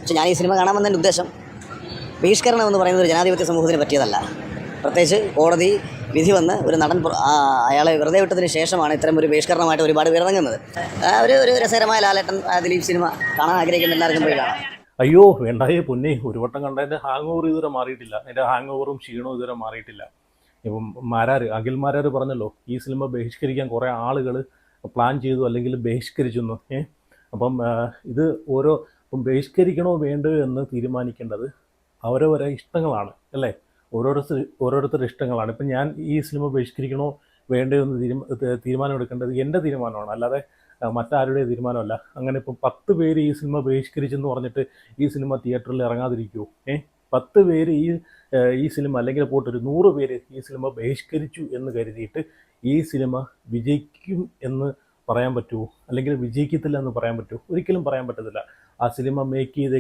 പക്ഷെ ഞാൻ ഈ സിനിമ കാണാൻ വന്നതിൻ്റെ ഉദ്ദേശം ബഹിഷ്കരണം എന്ന് പറയുന്നത് ഒരു ജനാധിപത്യ സമൂഹത്തിന് പറ്റിയതല്ല. പ്രത്യേകിച്ച് കോടതി വിധി വന്ന് ഒരു നടൻ അയാളെ വെറുതെ വിട്ടതിന് ശേഷമാണ് ഇത്തരം ഒരു ബഹിഷ്കരണമായിട്ട് ഒരുപാട് പേർ ഇറങ്ങുന്നത്. ഒരു രസകരമായ ലാലേട്ടൻ ദിലീപ് സിനിമ കാണാൻ ആഗ്രഹിക്കുന്ന എല്ലാവർക്കും പോയി കാണാം. അയ്യോ വേണ്ടായേ പൊന്നെ, ഒരു വട്ടം കണ്ടതിൻ്റെ ഹാങ് ഓവർ ഇതുവരെ മാറിയിട്ടില്ല. അതിൻ്റെ ഹാങ് ഓവറും ക്ഷീണവും ഇതുവരെ മാറിയിട്ടില്ല. ഇപ്പം അഖിൽ മാരാർ പറഞ്ഞല്ലോ, ഈ സിനിമ ബഹിഷ്കരിക്കാൻ കുറേ ആളുകൾ പ്ലാൻ ചെയ്തു അല്ലെങ്കിൽ ബഹിഷ്കരിച്ചെന്നു. അപ്പം ഇത് ഇപ്പം ബഹിഷ്കരിക്കണോ വേണ്ടോ എന്ന് തീരുമാനിക്കേണ്ടത് അവരവരെ ഇഷ്ടങ്ങളാണ് അല്ലേ, ഓരോരുത്തരുടെ ഇഷ്ടങ്ങളാണ്. ഇപ്പം ഞാൻ ഈ സിനിമ ബഹിഷ്കരിക്കണോ വേണ്ടോ എന്ന് തീരുമാനമെടുക്കേണ്ടത് എൻ്റെ തീരുമാനമാണ്, അല്ലാതെ മറ്റാരുടെ തീരുമാനമല്ല. അങ്ങനെ ഇപ്പം 10 പേര് ഈ സിനിമ ബഹിഷ്കരിച്ചെന്ന് പറഞ്ഞിട്ട് ഈ സിനിമ തിയേറ്ററിൽ ഇറങ്ങാതിരിക്കുമോ? 10 പേര് ഈ സിനിമ, അല്ലെങ്കിൽ പോട്ടൊരു 100 പേര് ഈ സിനിമ ബഹിഷ്കരിച്ചു എന്ന് കരുതിയിട്ട് ഈ സിനിമ വിജയിക്കും എന്ന് പറയാൻ പറ്റുമോ? അല്ലെങ്കിൽ വിജയിക്കത്തില്ല എന്ന് പറയാൻ പറ്റുമോ? ഒരിക്കലും പറയാൻ പറ്റത്തില്ല. ആ സിനിമ മേക്ക് ചെയ്ത്